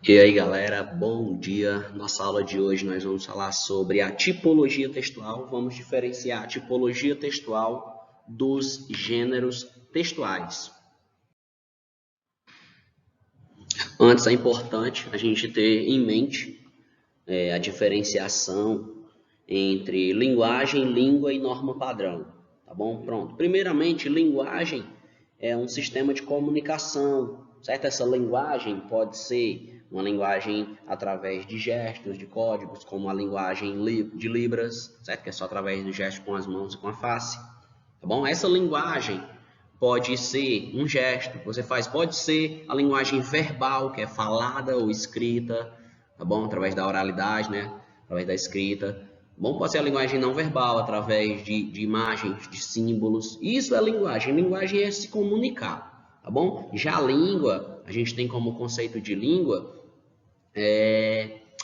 E aí galera, bom dia. Nossa aula de hoje nós vamos falar sobre a tipologia textual. Vamos diferenciar a tipologia textual dos gêneros textuais. Antes é importante a gente ter em mente a diferenciação entre linguagem, língua e norma padrão. Tá bom? Pronto. Primeiramente, linguagem é um sistema de comunicação, certo? Essa linguagem pode ser uma linguagem através de gestos, de códigos, como a linguagem de Libras, certo? Que é só através do gesto com as mãos e com a face. Tá bom? Essa linguagem pode ser um gesto que você faz, pode ser a linguagem verbal, que é falada ou escrita, tá bom? Através da oralidade, né? Através da escrita. Bom, pode ser a linguagem não verbal, através de imagens, de símbolos. Isso é linguagem. Linguagem é se comunicar, tá bom? Já a língua, a gente tem como conceito de língua,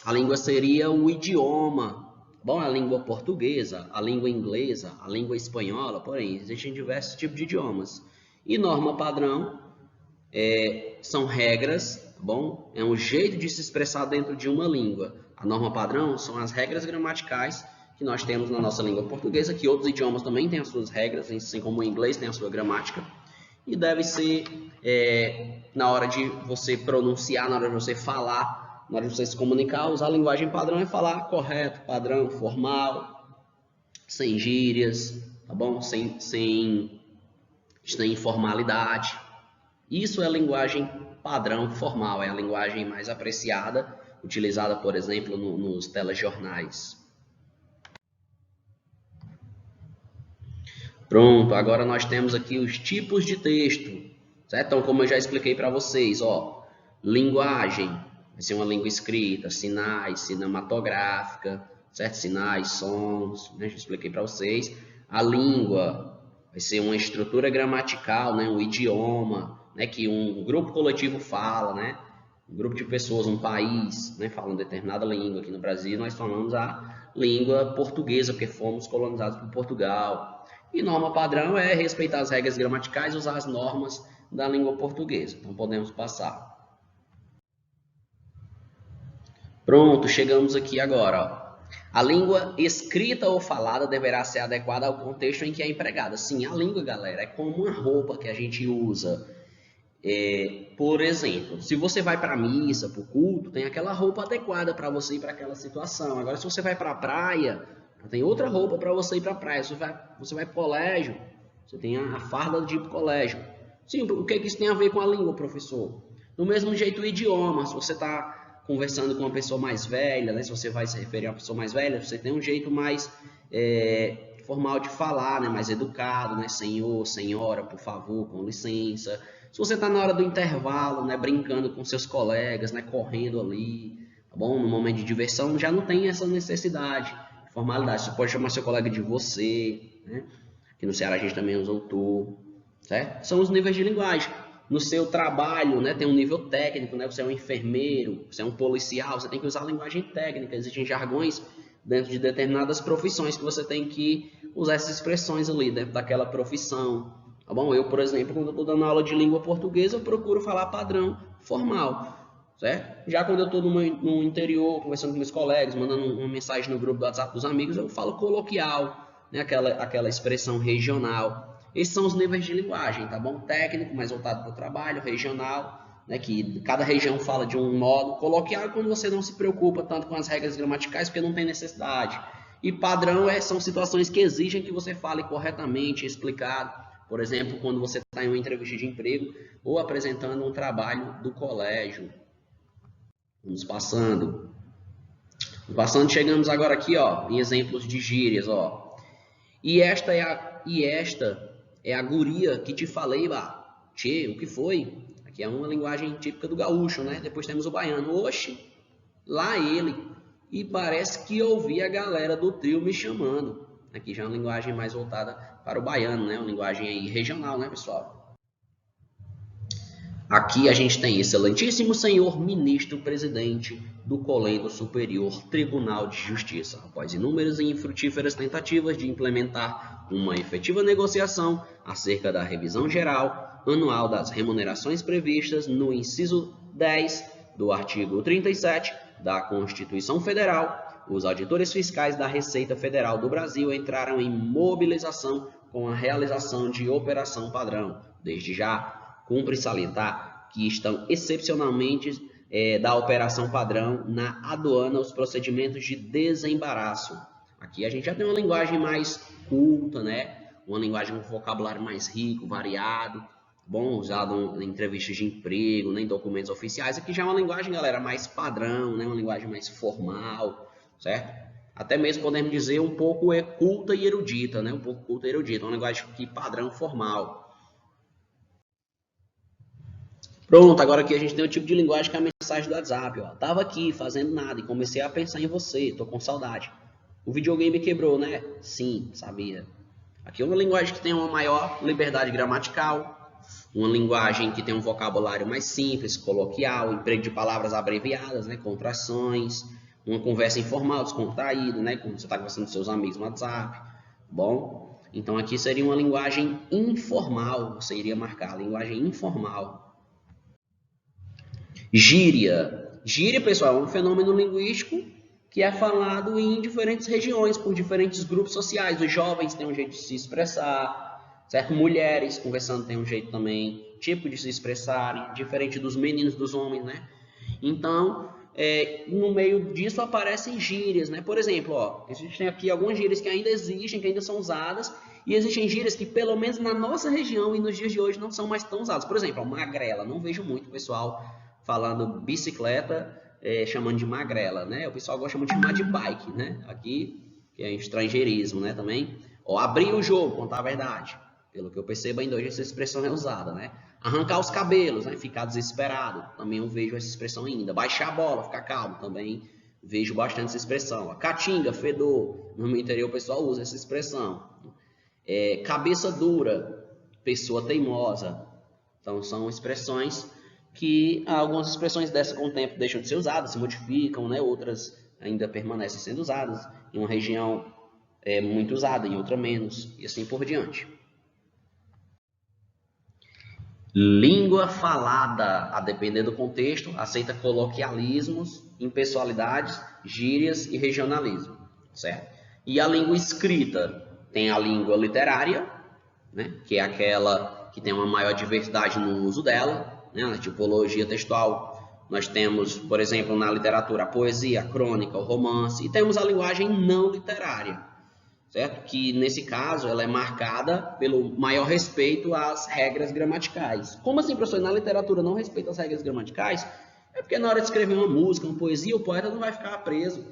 a língua seria o idioma, bom, a língua portuguesa, a língua inglesa, a língua espanhola, porém, existem diversos tipos de idiomas. E norma padrão são regras, tá bom? É um jeito de se expressar dentro de uma língua. A norma padrão são as regras gramaticais que nós temos na nossa língua portuguesa, que outros idiomas também têm as suas regras, assim como o inglês tem a sua gramática. E deve ser, na hora de você pronunciar, na hora de você falar, na hora de você se comunicar, usar a linguagem padrão é falar correto, padrão, formal, sem gírias, tá bom? Sem informalidade. Isso é a linguagem padrão formal, é a linguagem mais apreciada, utilizada, por exemplo, nos telejornais. Pronto, agora nós temos aqui os tipos de texto, certo? Então, como eu já expliquei para vocês, ó, linguagem, vai ser uma língua escrita, sinais, cinematográfica, certo? Sinais, sons, né? Já expliquei para vocês. A língua vai ser uma estrutura gramatical, né? Um idioma, né? Que um grupo coletivo fala, né? Um grupo de pessoas, um país, né? Fala uma determinada língua. Aqui no Brasil nós falamos a língua portuguesa, porque fomos colonizados por Portugal. E norma padrão é respeitar as regras gramaticais e usar as normas da língua portuguesa. Então podemos passar. Pronto, chegamos aqui agora. Ó. A língua escrita ou falada deverá ser adequada ao contexto em que é empregada. Sim, a língua, galera, é como uma roupa que a gente usa. Por exemplo, se você vai para a missa, para o culto, tem aquela roupa adequada para você ir para aquela situação. Agora, se você vai para a praia, tem outra roupa para você ir para a praia. Você vai para o colégio, você tem a farda de ir para o colégio. Sim, o que isso tem a ver com a língua, professor? Do mesmo jeito, o idioma. Se você está conversando com uma pessoa mais velha, né? Se você vai se referir a uma pessoa mais velha, você tem um jeito mais formal de falar, né? Mais educado, né? Senhor, senhora, por favor, com licença. Se você está na hora do intervalo, né? Brincando com seus colegas, né? Correndo ali, tá bom? No momento de diversão, já não tem essa necessidade de formalidade. Você pode chamar seu colega de você, né? Aqui no Ceará a gente também usa o tu, certo? São os níveis de linguagem. No seu trabalho, né, tem um nível técnico, né? Você é um enfermeiro, você é um policial, você tem que usar a linguagem técnica. Existem jargões dentro de determinadas profissões que você tem que usar essas expressões ali dentro daquela profissão. Tá bom? Eu, por exemplo, quando eu estou dando aula de língua portuguesa, eu procuro falar padrão formal, certo? Já quando eu estou no interior, conversando com meus colegas, mandando uma mensagem no grupo do WhatsApp dos amigos, eu falo coloquial, né? Aquela expressão regional. Esses são os níveis de linguagem, tá bom? Técnico, mais voltado para o trabalho, regional, né? Que cada região fala de um modo. Coloquial é quando você não se preocupa tanto com as regras gramaticais, porque não tem necessidade. E padrão são situações que exigem que você fale corretamente, explicado. Por exemplo, quando você está em uma entrevista de emprego ou apresentando um trabalho do colégio. Vamos passando. Chegamos agora aqui, ó, em exemplos de gírias, ó. E esta é a guria que te falei, bah. Tchê, o que foi? Aqui é uma linguagem típica do gaúcho, né? Depois temos o baiano. Oxe, lá ele. E parece que ouvi a galera do trio me chamando. Aqui já é uma linguagem mais voltada para o baiano, né? Uma linguagem aí regional, né, pessoal? Aqui a gente tem excelentíssimo senhor ministro presidente do Colégio Superior Tribunal de Justiça, após inúmeras e infrutíferas tentativas de implementar uma efetiva negociação acerca da revisão geral anual das remunerações previstas no inciso 10 do artigo 37 da Constituição Federal, os auditores fiscais da Receita Federal do Brasil entraram em mobilização com a realização de operação padrão. Desde já, cumpre salientar que estão excepcionalmente da operação padrão na aduana os procedimentos de desembaraço. Aqui a gente já tem uma linguagem mais culta, né? Uma linguagem com vocabulário mais rico, variado, bom, usado em entrevistas de emprego, né? Em documentos oficiais. Aqui já é uma linguagem, galera, mais padrão, né? Uma linguagem mais formal, certo? Até mesmo podemos dizer um pouco culta e erudita, né? Um pouco culta e erudita, uma linguagem que padrão formal. Pronto, agora aqui a gente tem o tipo de linguagem que é a mensagem do WhatsApp, ó. Tava aqui fazendo nada e comecei a pensar em você, tô com saudade. O videogame quebrou, né? Sim, sabia. Aqui é uma linguagem que tem uma maior liberdade gramatical, uma linguagem que tem um vocabulário mais simples, coloquial, emprego de palavras abreviadas, né? Contrações, uma conversa informal, descontraída, né? Quando você está conversando com seus amigos no WhatsApp, bom? Então aqui seria uma linguagem informal, você iria marcar, linguagem informal. Gíria. Gíria, pessoal, é um fenômeno linguístico que é falado em diferentes regiões, por diferentes grupos sociais. Os jovens têm um jeito de se expressar, certo? Mulheres conversando têm um jeito também, tipo de se expressarem, diferente dos meninos, dos homens, né? Então, no meio disso aparecem gírias, né? Por exemplo, ó, existem aqui algumas gírias que ainda existem, que ainda são usadas, e existem gírias que, pelo menos na nossa região e nos dias de hoje, não são mais tão usadas. Por exemplo, ó, magrela. Não vejo muito pessoal falando bicicleta, chamando de magrela, né? O pessoal gosta muito de chamar de bike, né? Aqui, que é estrangeirismo, né? Também. Ou abrir o jogo, contar a verdade. Pelo que eu percebo, ainda hoje essa expressão é usada, né? Arrancar os cabelos, né? Ficar desesperado. Também eu vejo essa expressão ainda. Baixar a bola, ficar calmo. Também vejo bastante essa expressão. Caatinga, fedor. No meu interior o pessoal usa essa expressão. Cabeça dura, pessoa teimosa. Então são expressões que algumas expressões dessas com o tempo deixam de ser usadas, se modificam, né? Outras ainda permanecem sendo usadas. Em uma região é muito usada, em outra menos, e assim por diante. Língua falada, a depender do contexto, aceita coloquialismos, impessoalidades, gírias e regionalismo, certo? E a língua escrita tem a língua literária, né? Que é aquela que tem uma maior diversidade no uso dela, né? Na tipologia textual, nós temos, por exemplo, na literatura, a poesia, a crônica, o romance, e temos a linguagem não literária, certo? Que, nesse caso, ela é marcada pelo maior respeito às regras gramaticais. Como assim, professor? Na literatura não respeita as regras gramaticais? É porque na hora de escrever uma música, uma poesia, o poeta não vai ficar preso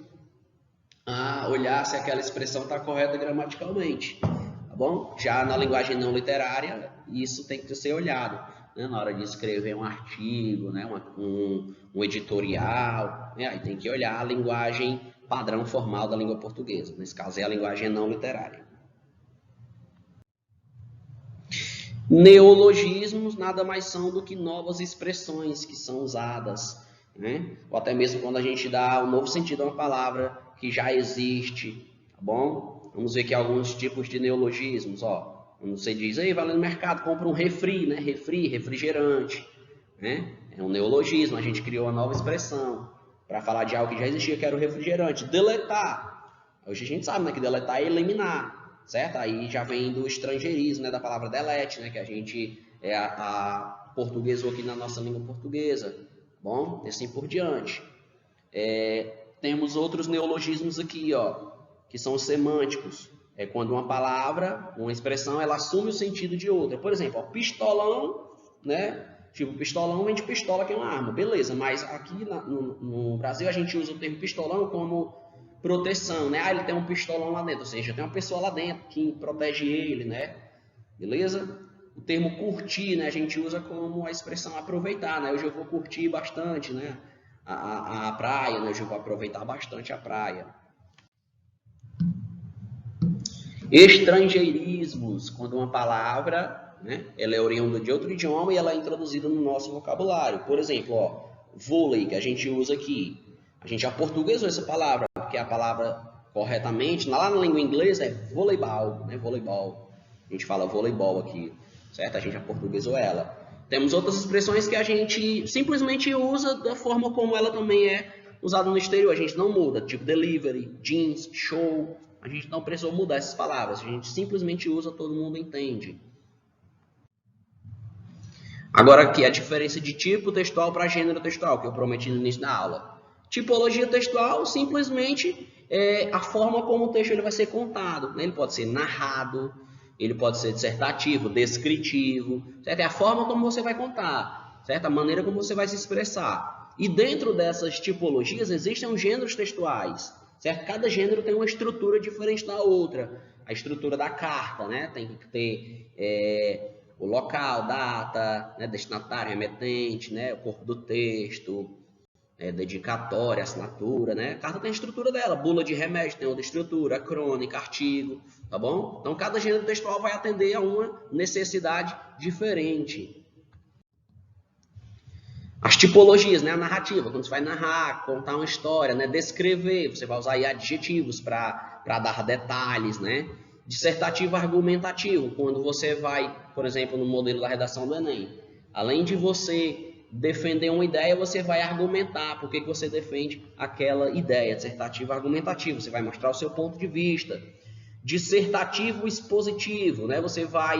a olhar se aquela expressão está correta gramaticalmente, tá bom? Já na linguagem não literária, isso tem que ser olhado, né? Na hora de escrever um artigo, né? um editorial, né? Aí tem que olhar a linguagem padrão formal da língua portuguesa. Nesse caso é a linguagem não literária. Neologismos nada mais são do que novas expressões que são usadas, né? Ou até mesmo quando a gente dá um novo sentido a uma palavra que já existe, tá bom? Vamos ver aqui alguns tipos de neologismos, ó. Quando você diz, ei, vai lá no mercado, compra um refri, né? Refri, refrigerante, né? É um neologismo, a gente criou uma nova expressão para falar de algo que já existia, que era o refrigerante. Deletar. Hoje a gente sabe, né, que deletar é eliminar, certo? Aí já vem do estrangeirismo, né, da palavra delete, né, que a gente portuguesou aqui na nossa língua portuguesa. Bom, e assim por diante. Temos outros neologismos aqui, ó, que são os semânticos. É quando uma palavra, uma expressão, ela assume o sentido de outra. Por exemplo, ó, pistolão, né? Tipo, pistolão vem de pistola, que é uma arma, beleza, mas aqui no Brasil a gente usa o termo pistolão como proteção, né? Ah, ele tem um pistolão lá dentro, ou seja, tem uma pessoa lá dentro que protege ele, né? Beleza? O termo curtir, né? A gente usa como a expressão aproveitar, né? Hoje eu vou curtir bastante, né? A praia, né? Hoje eu vou aproveitar bastante a praia. Estrangeirismos, quando uma palavra, né, ela é oriunda de outro idioma e ela é introduzida no nosso vocabulário. Por exemplo, ó, vôlei, que a gente usa aqui. A gente aportuguesou essa palavra, porque a palavra corretamente, lá na língua inglesa, é voleibol, né, voleibol. A gente fala voleibol aqui, certo? A gente aportuguesou ela. Temos outras expressões que a gente simplesmente usa da forma como ela também é usada no exterior. A gente não muda, tipo delivery, jeans, show. A gente não precisou mudar essas palavras. A gente simplesmente usa, todo mundo entende. Agora aqui a diferença de tipo textual para gênero textual, que eu prometi no início da aula. Tipologia textual simplesmente é a forma como o texto ele vai ser contado. Né? Ele pode ser narrado, ele pode ser dissertativo, descritivo, certo? É a forma como você vai contar, certo? A maneira como você vai se expressar. E dentro dessas tipologias existem os gêneros textuais, certo? Cada gênero tem uma estrutura diferente da outra. A estrutura da carta, né? Tem que ter o local, data, né? Destinatário, remetente, né? O corpo do texto, dedicatória, assinatura, né? A carta tem a estrutura dela, bula de remédio tem outra estrutura, crônica, artigo, tá bom? Então, cada gênero textual vai atender a uma necessidade diferente. As tipologias, né? A narrativa, quando você vai narrar, contar uma história, né? Descrever, você vai usar aí adjetivos para dar detalhes, né? Dissertativo argumentativo, quando você vai, por exemplo, no modelo da redação do Enem, além de você defender uma ideia, você vai argumentar por que você defende aquela ideia. Dissertativo argumentativo, você vai mostrar o seu ponto de vista. Dissertativo expositivo, né? Você vai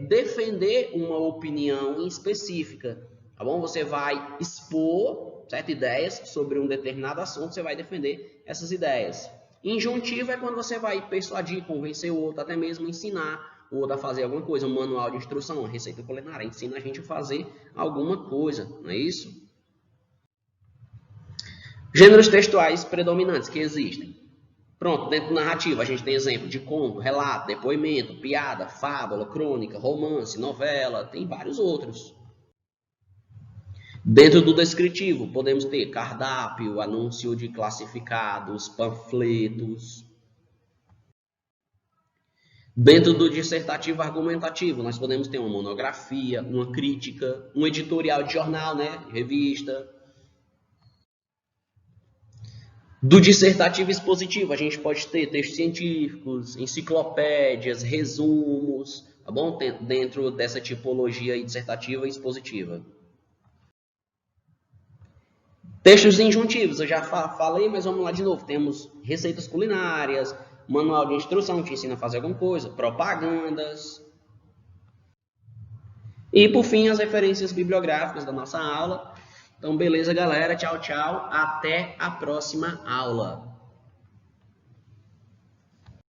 defender uma opinião específica, tá bom? Você vai expor, certo? Ideias sobre um determinado assunto, você vai defender essas ideias. Injuntivo é quando você vai persuadir, convencer o outro, até mesmo ensinar o outro a fazer alguma coisa, um manual de instrução, uma receita culinária, ensina a gente a fazer alguma coisa, não é isso? Gêneros textuais predominantes que existem. Pronto, dentro do narrativo a gente tem exemplo de conto, relato, depoimento, piada, fábula, crônica, romance, novela, tem vários outros. Dentro do descritivo podemos ter cardápio, anúncio de classificados, panfletos. Dentro do dissertativo argumentativo, nós podemos ter uma monografia, uma crítica, um editorial de jornal, né, revista. Do dissertativo expositivo, a gente pode ter textos científicos, enciclopédias, resumos, tá bom? Dentro dessa tipologia dissertativa e expositiva. Textos injuntivos, eu já falei, mas vamos lá de novo. Temos receitas culinárias, manual de instrução que te ensina a fazer alguma coisa, propagandas. E, por fim, as referências bibliográficas da nossa aula. Então, beleza, galera. Tchau, tchau. Até a próxima aula.